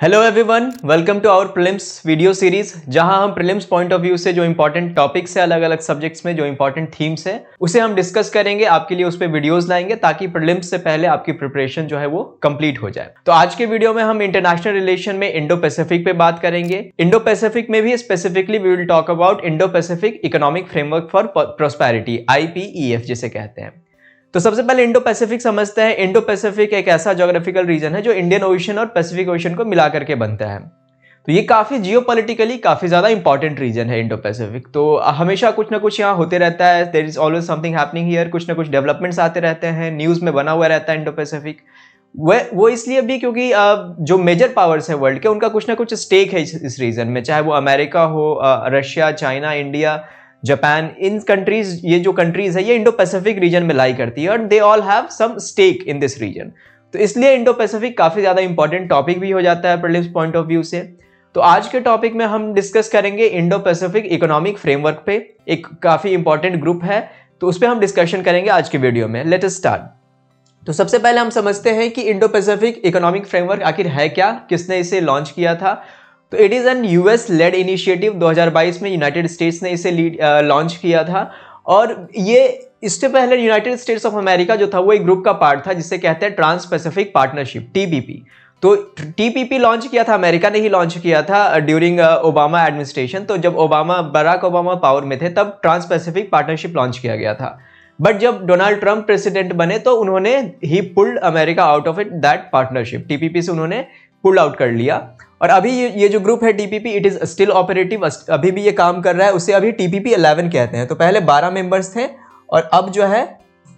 Hello everyone, welcome to our prelims video series, जहां हम prelims point of view से जो इंपॉर्टेंट टॉपिक्स है, अलग अलग सब्जेक्ट्स में जो इंपॉर्टेंट थीम्स है उसे हम डिस्कस करेंगे। आपके लिए उस पर वीडियोस लाएंगे ताकि प्रीलिम्स से पहले आपकी प्रिपरेशन जो है वो कंप्लीट हो जाए। तो आज के वीडियो में हम इंटरनेशनल रिलेशन में इंडो पैसिफिक पे बात करेंगे। इंडो पैसिफिक में भी specifically we will talk about Indo Pacific economic framework for prosperity, IPEF जिसे कहते हैं। तो सबसे पहले इंडो पैसिफिक समझते हैं। इंडो पैसिफिक एक ऐसा ज्योग्राफिकल रीजन है जो इंडियन ओशन और पैसिफिक ओशन को मिला करके बनता है। तो ये काफी जियोपॉलिटिकली काफी ज्यादा इंपॉर्टेंट रीजन है इंडो पैसिफिक। तो हमेशा कुछ ना कुछ यहाँ होते रहता है, there is always something happening here, कुछ ना कुछ डेवलपमेंट्स आते रहते हैं, न्यूज में बना हुआ रहता है इंडो पैसिफिक। वो इसलिए भी क्योंकि जो मेजर पावर्स है वर्ल्ड के, उनका कुछ ना कुछ स्टेक है इस रीजन में, चाहे वो अमेरिका हो, रशिया, चाइना, इंडिया, जापान। इन कंट्रीज, ये जो कंट्रीज है ये इंडो पैसिफिक रीजन में लाई करती है और they all have some stake in this region. तो इसलिए इंडो पैसिफिक काफी ज्यादा इंपॉर्टेंट टॉपिक भी हो जाता है प्रीलिम्स पॉइंट ऑफ व्यू से। तो आज के टॉपिक में हम डिस्कस करेंगे इंडो पैसिफिक इकोनॉमिक फ्रेमवर्क पे। एक काफी इंपॉर्टेंट ग्रुप है, तो उस पर हम डिस्कशन करेंगे आज के वीडियो में। Let us start. तो सबसे पहले हम समझते हैं कि इंडो पैसिफिक इकोनॉमिक फ्रेमवर्क आखिर है क्या, किसने इसे लॉन्च किया था। तो it is an US led initiative. 2022 में यूनाइटेड स्टेट्स ने इसे लॉन्च किया था। और ये इससे पहले यूनाइटेड स्टेट्स ऑफ अमेरिका जो था वो एक ग्रुप का पार्ट था जिसे कहते हैं ट्रांस पैसिफिक पार्टनरशिप, TPP। तो TPP लॉन्च किया था, अमेरिका ने ही लॉन्च किया था ड्यूरिंग ओबामा एडमिनिस्ट्रेशन। तो जब बराक ओबामा पावर में थे तब ट्रांस पैसिफिक पार्टनरशिप लॉन्च किया गया था। बट जब डोनाल्ड ट्रंप प्रेसिडेंट बने तो उन्होंने ही pulled America out of it that partnership, TPP से उन्होंने पुल आउट कर लिया। और अभी ये जो ग्रुप है TPP, it is still operative, अभी भी ये काम कर रहा है। उसे अभी TPP 11 कहते हैं। तो पहले 12 मेंबर्स थे और अब जो है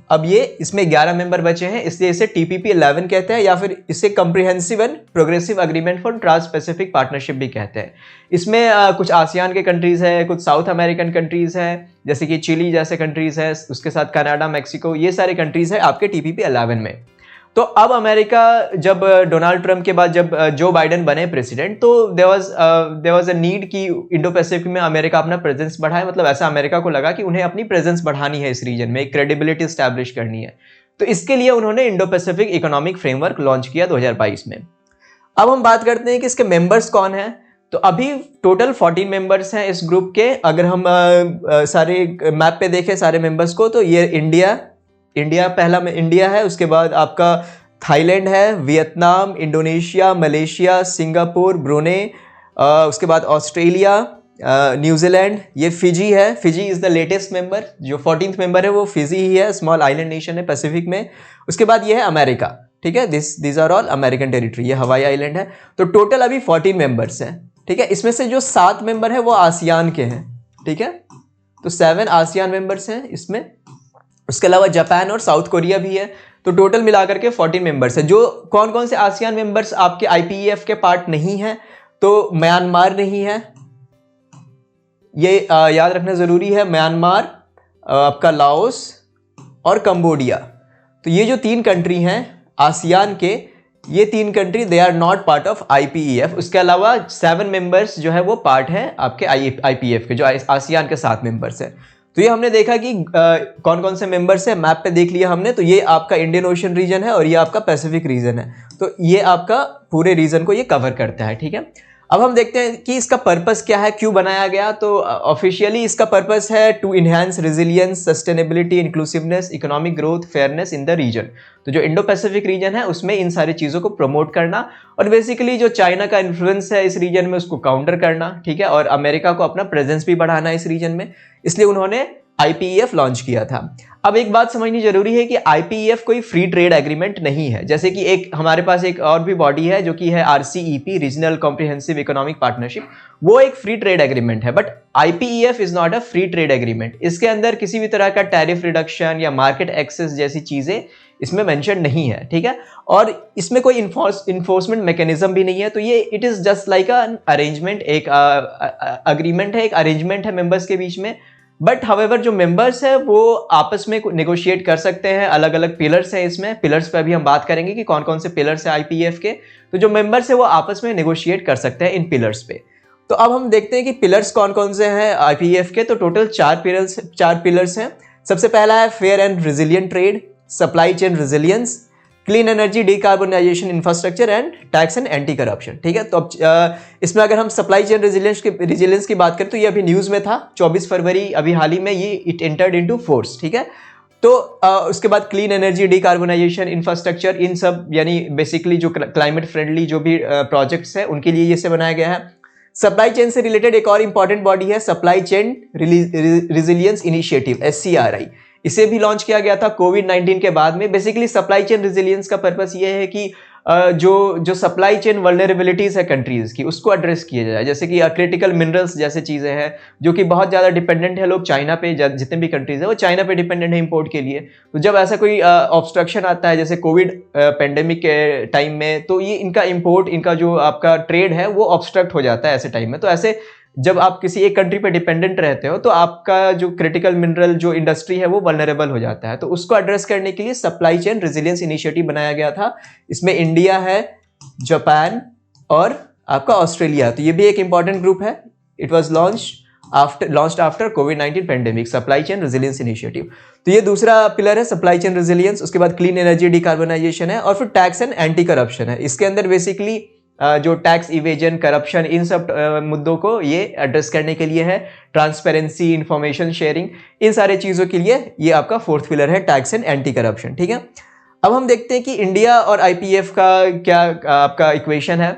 अब ये इसमें 11 मेंबर बचे हैं, इसलिए इसे TPP 11 कहते हैं, या फिर इसे comprehensive and progressive agreement for trans Pacific partnership भी कहते हैं। इसमें कुछ आसियान के कंट्रीज है, कुछ साउथ अमेरिकन कंट्रीज है जैसे कि चिली जैसे कंट्रीज है, उसके साथ कनाडा, मैक्सिको, ये सारे कंट्रीज है आपके TPP 11 में। तो अब अमेरिका, जब डोनाल्ड ट्रंप के बाद जब जो बाइडेन बने प्रेसिडेंट, तो देयर वाज अ नीड कि इंडो पैसिफिक में अमेरिका अपना प्रेजेंस बढ़ाए। मतलब ऐसा अमेरिका को लगा कि उन्हें अपनी प्रेजेंस बढ़ानी है इस रीजन में, एक क्रेडिबिलिटी स्टैब्लिश करनी है। तो इसके लिए उन्होंने Indo Pacific economic framework launch किया 2022 में। अब हम बात करते हैं कि इसके मेंबर्स कौन हैं। तो अभी टोटल 14 मेंबर्स हैं इस ग्रुप के। अगर हम सारे मैप पे देखें सारे मेंबर्स को, तो ये इंडिया पहला में इंडिया है, उसके बाद आपका थाईलैंड है, Vietnam, Indonesia, Malaysia, Singapore, Brunei, उसके बाद ऑस्ट्रेलिया, न्यूजीलैंड, ये फिजी है। Fiji is the latest member, जो 14th मेंबर है वो फिजी ही है, स्मॉल आइलैंड नेशन है पैसिफिक में। उसके बाद ये है अमेरिका, ठीक है, this are all American territory, ये हवाई आइलैंड है। तो टोटल अभी 14 मेंबर्स हैं, ठीक है। इसमें से जो 7 मेंबर है वो आसियान के हैं, ठीक है। तो 7 आसियान मेंबर्स हैं इसमें। उसके अलावा जापान और साउथ कोरिया भी है। तो टोटल मिलाकर के 14 मेंबर्स है। जो कौन कौन से आसियान मेंबर्स आपके IPEF के पार्ट नहीं है, तो म्यांमार नहीं है, ये याद रखना जरूरी है। म्यांमार, आपका लाओस और कंबोडिया। तो ये जो 3 कंट्री हैं आसियान के, ये 3 country they are not part of IPEF। उसके अलावा 7 मेंबर्स जो है वो पार्ट है आपके IPEF के, जो आसियान के 7 मेंबर्स हैं। तो ये हमने देखा कि कौन कौन से मेंबर्स है, मैप पे देख लिया हमने। तो ये आपका इंडियन ओशन रीजन है और ये आपका पैसिफिक रीजन है। तो ये आपका पूरे रीजन को ये कवर करता है, ठीक है। अब हम देखते हैं कि इसका पर्पस क्या है, क्यों बनाया गया। तो ऑफिशियली इसका पर्पस है to enhance resilience, sustainability, inclusiveness, economic growth, fairness in the region. तो जो इंडो पैसिफिक रीजन है उसमें इन सारी चीज़ों को प्रमोट करना, और बेसिकली जो चाइना का इन्फ्लुएंस है इस रीजन में उसको काउंटर करना, ठीक है। और अमेरिका को अपना प्रेजेंस भी बढ़ाना इस रीजन में, इसलिए उन्होंने IPEF लॉन्च किया था। अब एक बात समझनी जरूरी है कि IPEF कोई फ्री ट्रेड एग्रीमेंट नहीं है। जैसे कि एक हमारे पास एक और भी बॉडी है जो कि है RCEP, regional comprehensive economic partnership, वो एक फ्री ट्रेड एग्रीमेंट है। But IPEF is not a free trade agreement. इसके अंदर किसी भी तरह का टैरिफ रिडक्शन या मार्केट एक्सेस जैसी चीजें इसमें मेंशन नहीं है, ठीक है। और इसमें कोई इन्फोर्समेंट मैकेनिज्म भी नहीं है। तो ये it is just like an arrangement, एक अग्रीमेंट है, एक अरेंजमेंट है मेंबर्स के बीच में। बट हावेवर जो मेंबर्स है वो आपस में नेगोशिएट कर सकते हैं। अलग अलग पिलर्स हैं इसमें, पिलर्स पे अभी हम बात करेंगे कि कौन कौन से पिलर्स हैं IPEF के। तो जो मेंबर्स है वो आपस में नेगोशिएट कर सकते हैं इन पिलर्स पे। तो अब हम देखते हैं कि पिलर्स कौन कौन से हैं IPEF के। तो टोटल 4 पिलर्स हैं। सबसे पहला है fair and resilient trade, supply chain resilience, clean energy, decarbonisation, infrastructure and tax and anti corruption. ठीक है, तो अब इसमें अगर हम सप्लाई चेन रेजिलियंस की बात करें तो ये अभी न्यूज़ में था 24 फरवरी, अभी हाल ही में ये इट एंटर्ड इनटू फोर्स। ठीक है, तो उसके बाद क्लीन एनर्जी, डिकार्बोनाइजेशन, इंफ्रास्ट्रक्चर, इन सब यानी बेसिकली जो क्लाइमेट फ्रेंडली जो भी प्रोजेक्ट्स है उनके लिए ये से बनाया गया है। सप्लाई चेन से रिलेटेड एक और इंपॉर्टेंट बॉडी है supply chain resilience initiative, SCRI। इसे भी लॉन्च किया गया था कोविड-19 के बाद में। बेसिकली सप्लाई चेन रेजिलियंस का पर्पस ये है कि जो सप्लाई चेन वल्नरेबिलिटीज है कंट्रीज की, उसको एड्रेस किया जाए। जैसे कि क्रिटिकल मिनरल्स जैसे चीजें हैं जो कि बहुत ज्यादा डिपेंडेंट है लोग चाइना पे, जितने भी कंट्रीज है वो चाइना पे डिपेंडेंट है इंपोर्ट के लिए। तो जब ऐसा कोई ऑब्स्ट्रक्शन आता है जैसे कोविड पेंडेमिक के टाइम में, तो ये इनका इंपोर्ट, इनका जो आपका ट्रेड है वो ऑब्स्ट्रक्ट हो जाता है ऐसे टाइम में। तो ऐसे जब आप किसी एक कंट्री पे डिपेंडेंट रहते हो तो आपका जो क्रिटिकल मिनरल जो इंडस्ट्री है वो वल्नरेबल हो जाता है। तो उसको एड्रेस करने के लिए सप्लाई चेन रेजिलियंस इनिशिएटिव बनाया गया था। इसमें इंडिया है, जापान और आपका ऑस्ट्रेलिया, तो ये भी एक इंपॉर्टेंट ग्रुप है। It was launched after covid pandemic, supply chain resilience initiative. तो ये दूसरा पिलर है सप्लाई चेन रेजिलियंस। उसके बाद क्लीन एनर्जी, डिकार्बोनाइजेशन है, और फिर टैक्स एंड एंटी करप्शन है। इसके अंदर बेसिकली जो टैक्स इवेजन, करप्शन, इन सब मुद्दों को ये एड्रेस करने के लिए है। ट्रांसपेरेंसी, इंफॉर्मेशन शेयरिंग, इन सारे चीज़ों के लिए ये आपका फोर्थ पिलर है टैक्स एंड एंटी करप्शन। ठीक है, अब हम देखते हैं कि इंडिया और IPF का क्या आपका इक्वेशन है।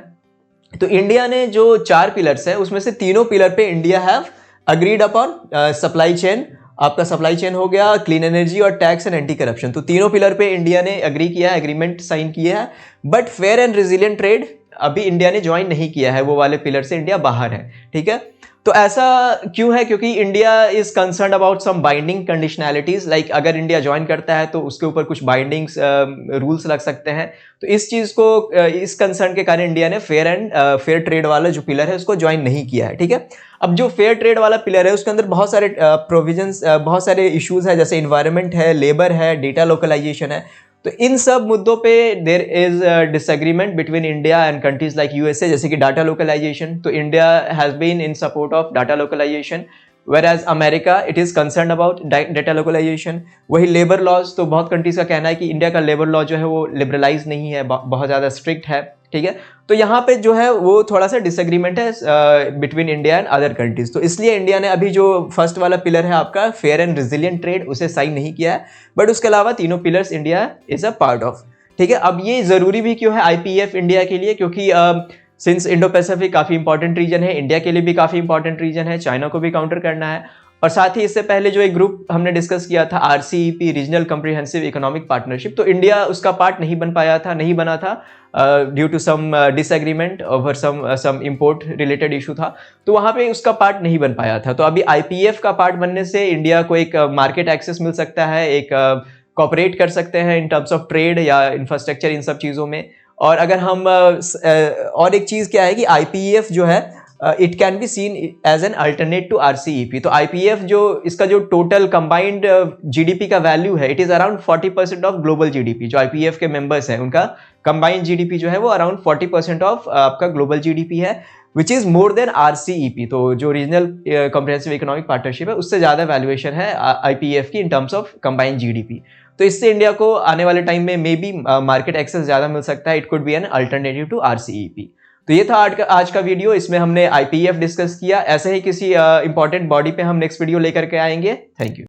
तो इंडिया ने जो 4 पिलर्स है उसमें से तीनों पिलर पे India have agreed upon. Supply chain, आपका सप्लाई चेन हो गया, क्लीन एनर्जी और टैक्स एंड एंटी करप्शन, तो तीनों पिलर पे इंडिया ने एग्री किया है, एग्रीमेंट साइन किया है। But fair and resilient trade अभी इंडिया ने ज्वाइन नहीं किया है, वो वाले पिलर से इंडिया बाहर है। ठीक है, तो ऐसा क्यों है? क्योंकि India is concern about some binding conditionalities, like अगर इंडिया ज्वाइन करता है तो उसके ऊपर कुछ बाइंडिंग्स रूल्स लग सकते हैं। तो इस चीज को, इस कंसर्न के कारण इंडिया ने फेयर ट्रेड वाला जो पिलर है उसको ज्वाइन नहीं किया है। ठीक है, अब जो फेयर ट्रेड वाला पिलर है उसके अंदर बहुत सारे प्रोविजंस, बहुत सारे इश्यूज है, जैसे इन्वायरमेंट है, लेबर है, डेटा लोकलाइजेशन है। तो इन सब मुद्दों पे there is disagreement between India and countries like USA, जैसे कि डाटा लोकलाइजेशन। तो India has been in support of data localization, whereas America it is concern about data localization. वही लेबर लॉज, तो बहुत कंट्रीज का कहना है कि इंडिया का लेबर लॉ जो है वो लिबरलाइज नहीं है, बहुत ज़्यादा स्ट्रिक्ट है। ठीक है, तो यहाँ पे जो है वो थोड़ा सा डिसएग्रीमेंट है between India and other countries. तो इसलिए इंडिया ने अभी जो फर्स्ट वाला पिलर है आपका फेयर एंड रेजिलिएंट ट्रेड, उसे साइन नहीं किया है। बट उसके अलावा तीनों pillars India is a part of. ठीक है, अब ये जरूरी भी क्यों है IPF इंडिया के लिए? क्योंकि सिंस इंडो पैसिफिक काफ़ी इंपॉर्टेंट रीजन है, इंडिया के लिए भी काफ़ी इंपॉर्टेंट रीजन है, चाइना को भी काउंटर करना है। और साथ ही इससे पहले जो एक ग्रुप हमने डिस्कस किया था RCEP, regional comprehensive economic partnership, तो इंडिया उसका पार्ट नहीं बना था due to some disagreement over some import related issue था, तो वहाँ पे उसका पार्ट नहीं बन पाया था। तो अभी IPF का पार्ट बनने से इंडिया को एक मार्केट एक्सेस मिल सकता है, एक कॉपरेट कर सकते हैं इन टर्म्स ऑफ ट्रेड या इंफ्रास्ट्रक्चर, इन सब चीज़ों में। और अगर हम और एक चीज़ क्या है कि IPF जो है it can be seen as an alternate to RCEP। तो IPF जो इसका जो टोटल कंबाइंड GDP का वैल्यू है, it is around 40% of global GDP। जो IPF के मेंबर्स हैं उनका कंबाइंड GDP जो है वो अराउंड 40% ऑफ आपका ग्लोबल GDP है, which is more than RCEP। तो जो रीजनल कॉम्प्रिहेंसिव इकोनॉमिक पार्टनरशिप है उससे ज़्यादा वैल्यूएशन है IPF की in terms of combined GDP। तो इससे इंडिया को आने वाले टाइम में मे बी मार्केट एक्सेस ज़्यादा मिल सकता है। It could be an alternative to RCEP। तो ये था आज का वीडियो, इसमें हमने IPF डिस्कस किया। ऐसे ही किसी इंपॉर्टेंट बॉडी पे हम नेक्स्ट वीडियो लेकर के आएंगे। Thank you.